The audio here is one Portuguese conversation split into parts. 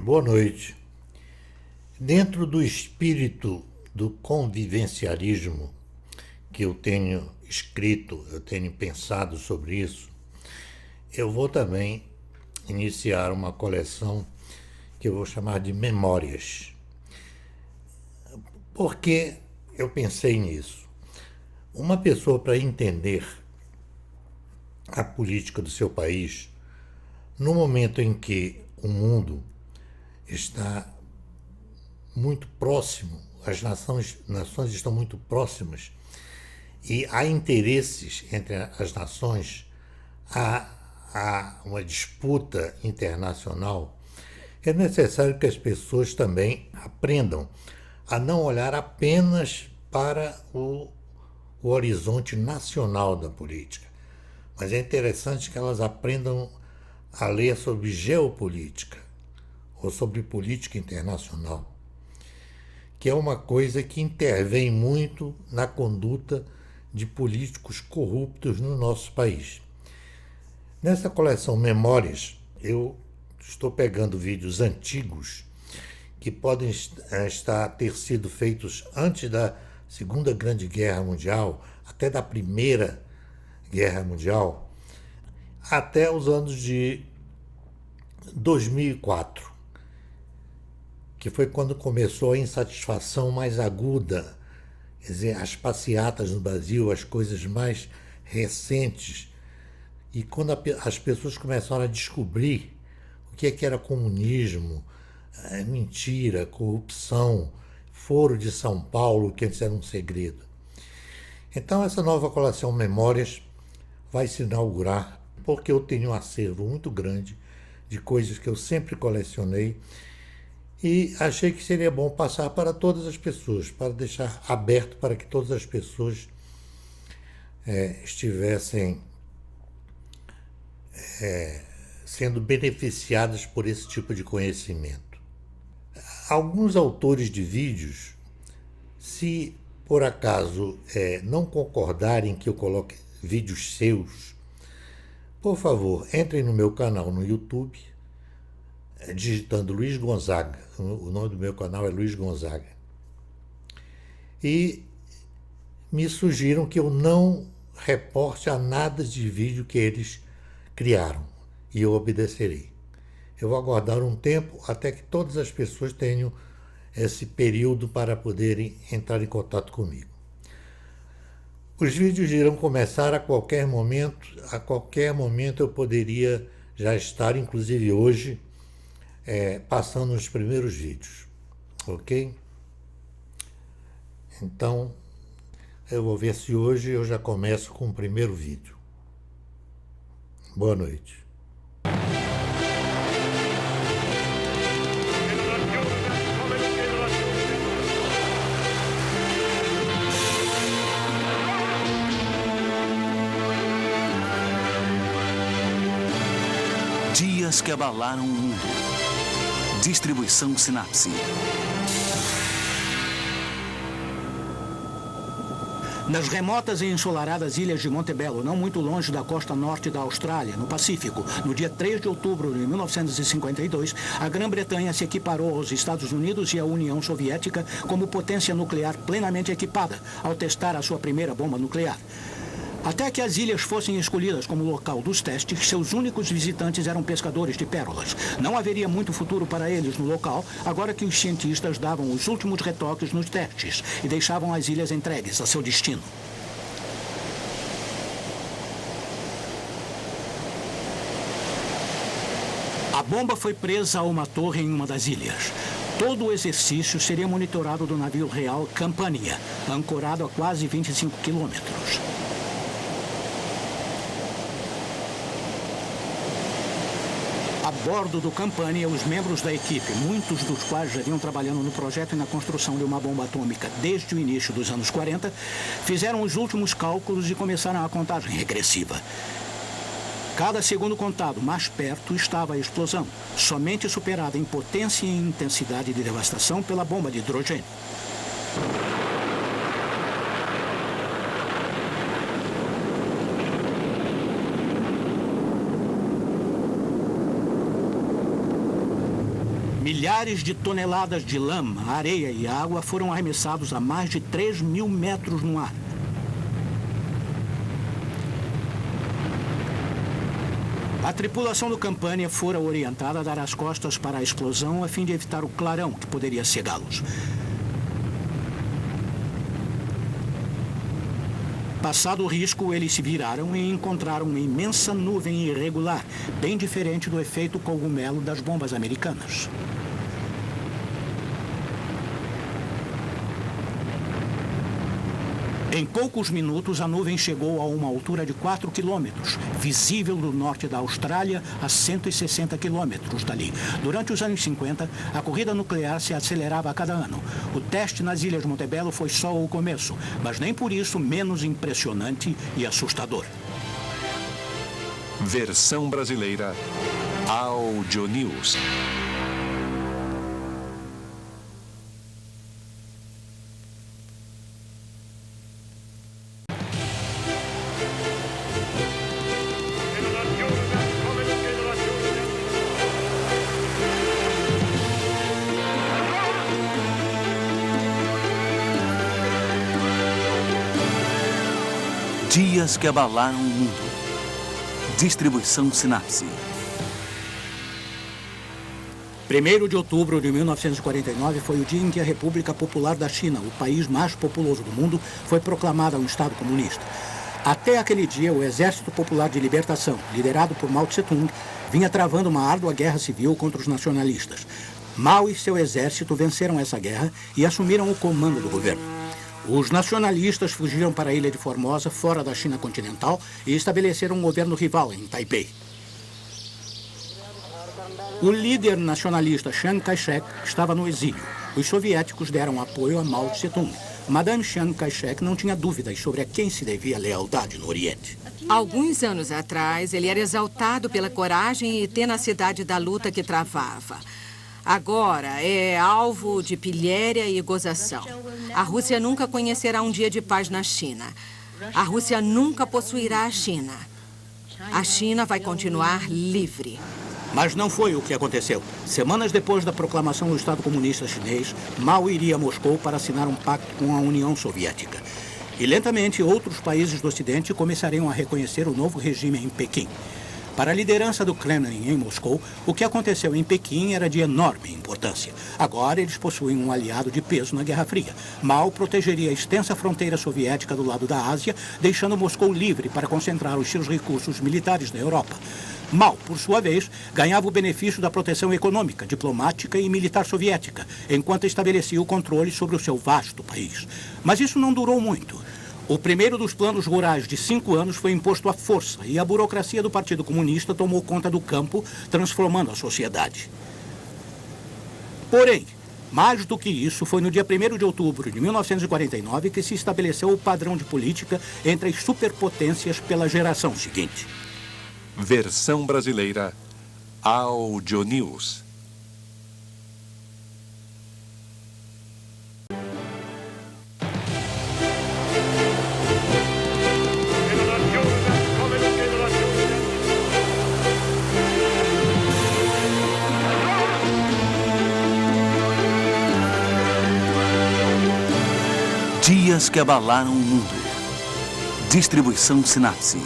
Boa noite. Dentro do espírito do convivencialismo que eu tenho escrito, eu tenho pensado sobre isso, eu vou também iniciar uma coleção que eu vou chamar de memórias. Por que eu pensei nisso? Uma pessoa, para entender a política do seu país, no momento em que o mundo está muito próximo, as nações estão muito próximas e há interesses entre as nações, há uma disputa internacional, é necessário que as pessoas também aprendam a não olhar apenas para o horizonte nacional da política, mas é interessante que elas aprendam a ler sobre geopolítica ou sobre política internacional, que é uma coisa que intervém muito na conduta de políticos corruptos no nosso país. Nessa coleção Memórias, eu estou pegando vídeos antigos que podem ter sido feitos antes da Segunda Grande Guerra Mundial, até da Primeira Guerra Mundial, até os anos de 2004, que foi quando começou a insatisfação mais aguda, quer dizer, as passeatas no Brasil, as coisas mais recentes, e quando as pessoas começaram a descobrir o que era comunismo, mentira, corrupção, Foro de São Paulo, que antes era um segredo. Então essa nova coleção Memórias vai se inaugurar, porque eu tenho um acervo muito grande de coisas que eu sempre colecionei e achei que seria bom passar para todas as pessoas, para deixar aberto para que todas as pessoas estivessem sendo beneficiadas por esse tipo de conhecimento. Alguns autores de vídeos, se por acaso não concordarem que eu coloque vídeos seus, por favor, entrem no meu canal no YouTube, digitando Luiz Gonzaga. O nome do meu canal é Luiz Gonzaga. E me sugiram que eu não reporte a nada de vídeo que eles criaram. E eu obedecerei. Eu vou aguardar um tempo até que todas as pessoas tenham esse período para poderem entrar em contato comigo. Os vídeos irão começar a qualquer momento. A qualquer momento eu poderia já estar, inclusive hoje, passando os primeiros vídeos, ok? Então, eu vou ver se hoje eu já começo com o primeiro vídeo. Boa noite. Dias que abalaram o mundo. Distribuição Sinapse. Nas remotas e ensolaradas ilhas de Montebello, não muito longe da costa norte da Austrália, no Pacífico, no dia 3 de outubro de 1952, a Grã-Bretanha se equiparou aos Estados Unidos e à União Soviética como potência nuclear plenamente equipada, ao testar a sua primeira bomba nuclear. Até que as ilhas fossem escolhidas como local dos testes, seus únicos visitantes eram pescadores de pérolas. Não haveria muito futuro para eles no local, agora que os cientistas davam os últimos retoques nos testes e deixavam as ilhas entregues a seu destino. A bomba foi presa a uma torre em uma das ilhas. Todo o exercício seria monitorado do navio real Campania, ancorado a quase 25 quilômetros. A bordo do Campania, os membros da equipe, muitos dos quais já vinham trabalhando no projeto e na construção de uma bomba atômica desde o início dos anos 40, fizeram os últimos cálculos e começaram a contagem regressiva. Cada segundo contado mais perto estava a explosão, somente superada em potência e intensidade de devastação pela bomba de hidrogênio. Milhares de toneladas de lama, areia e água foram arremessados a mais de 3.000 metros no ar. A tripulação do Campania fora orientada a dar as costas para a explosão a fim de evitar o clarão que poderia cegá-los. Passado o risco, eles se viraram e encontraram uma imensa nuvem irregular, bem diferente do efeito cogumelo das bombas americanas. Em poucos minutos, a nuvem chegou a uma altura de 4 quilômetros, visível do norte da Austrália a 160 quilômetros dali. Durante os anos 50, a corrida nuclear se acelerava a cada ano. O teste nas Ilhas Montebello foi só o começo, mas nem por isso menos impressionante e assustador. Versão brasileira Audio News. Dias que abalaram o mundo. Distribuição Sinapse. 1º de outubro de 1949 foi o dia em que a República Popular da China, o país mais populoso do mundo, foi proclamada um Estado comunista. Até aquele dia, o Exército Popular de Libertação, liderado por Mao Tse-tung, vinha travando uma árdua guerra civil contra os nacionalistas. Mao e seu exército venceram essa guerra e assumiram o comando do governo. Os nacionalistas fugiram para a ilha de Formosa, fora da China continental, e estabeleceram um governo rival em Taipei. O líder nacionalista Chiang Kai-shek estava no exílio. Os soviéticos deram apoio a Mao Tse-tung. Madame Chiang Kai-shek não tinha dúvidas sobre a quem se devia a lealdade no Oriente. Alguns anos atrás, ele era exaltado pela coragem e tenacidade da luta que travava. Agora é alvo de pilhéria e gozação. A Rússia nunca conhecerá um dia de paz na China. A Rússia nunca possuirá a China. A China vai continuar livre. Mas não foi o que aconteceu. Semanas depois da proclamação do Estado Comunista Chinês, Mao iria a Moscou para assinar um pacto com a União Soviética. E lentamente outros países do Ocidente começariam a reconhecer o novo regime em Pequim. Para a liderança do Kremlin em Moscou, o que aconteceu em Pequim era de enorme importância. Agora eles possuem um aliado de peso na Guerra Fria. Mao protegeria a extensa fronteira soviética do lado da Ásia, deixando Moscou livre para concentrar os seus recursos militares na Europa. Mao, por sua vez, ganhava o benefício da proteção econômica, diplomática e militar soviética, enquanto estabelecia o controle sobre o seu vasto país. Mas isso não durou muito. O primeiro dos planos rurais de 5 anos foi imposto à força e a burocracia do Partido Comunista tomou conta do campo, transformando a sociedade. Porém, mais do que isso, foi no dia 1º de outubro de 1949 que se estabeleceu o padrão de política entre as superpotências pela geração seguinte. Versão brasileira Audio News. Dias que abalaram o mundo. Distribuição Sinapse.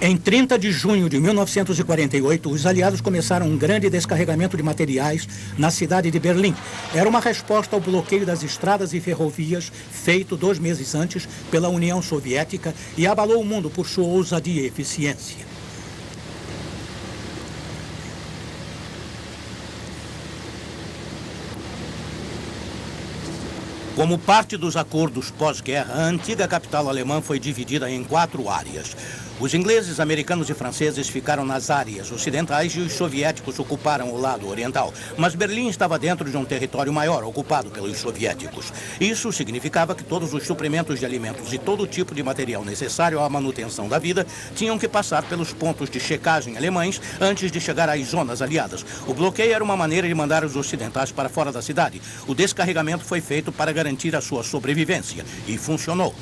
Em 30 de junho de 1948, os aliados começaram um grande descarregamento de materiais na cidade de Berlim. Era uma resposta ao bloqueio das estradas e ferrovias feito 2 meses antes pela União Soviética e abalou o mundo por sua ousadia e eficiência. Como parte dos acordos pós-guerra, a antiga capital alemã foi dividida em 4 áreas. Os ingleses, americanos e franceses ficaram nas áreas ocidentais e os soviéticos ocuparam o lado oriental. Mas Berlim estava dentro de um território maior, ocupado pelos soviéticos. Isso significava que todos os suprimentos de alimentos e todo tipo de material necessário à manutenção da vida tinham que passar pelos pontos de checagem alemães antes de chegar às zonas aliadas. O bloqueio era uma maneira de mandar os ocidentais para fora da cidade. O descarregamento foi feito para garantir a sua sobrevivência e funcionou.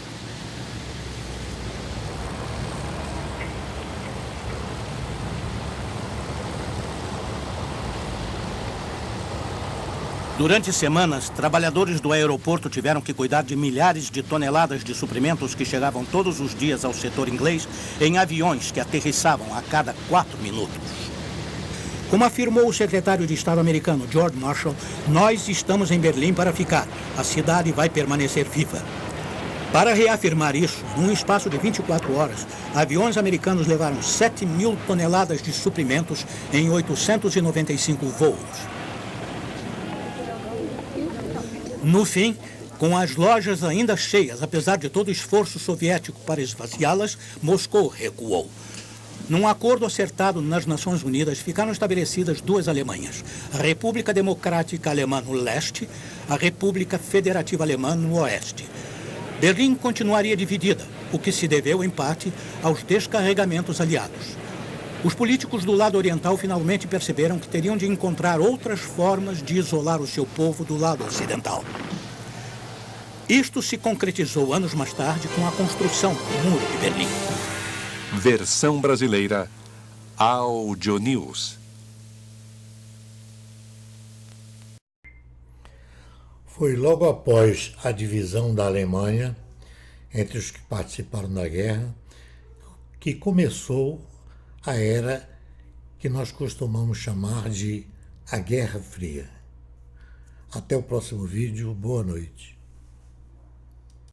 Durante semanas, trabalhadores do aeroporto tiveram que cuidar de milhares de toneladas de suprimentos que chegavam todos os dias ao setor inglês em aviões que aterrissavam a cada 4 minutos. Como afirmou o secretário de Estado americano George Marshall, nós estamos em Berlim para ficar. A cidade vai permanecer viva. Para reafirmar isso, num espaço de 24 horas, aviões americanos levaram 7.000 toneladas de suprimentos em 895 voos. No fim, com as lojas ainda cheias, apesar de todo o esforço soviético para esvaziá-las, Moscou recuou. Num acordo acertado nas Nações Unidas, ficaram estabelecidas 2 Alemanhas: a República Democrática Alemã no leste, a República Federativa Alemã no oeste. Berlim continuaria dividida, o que se deveu, em parte, aos descarregamentos aliados. Os políticos do lado oriental finalmente perceberam que teriam de encontrar outras formas de isolar o seu povo do lado ocidental. Isto se concretizou anos mais tarde com a construção do Muro de Berlim. Versão brasileira Audio News. Foi logo após a divisão da Alemanha entre os que participaram da guerra que começou a era que nós costumamos chamar de a Guerra Fria. Até o próximo vídeo. Boa noite.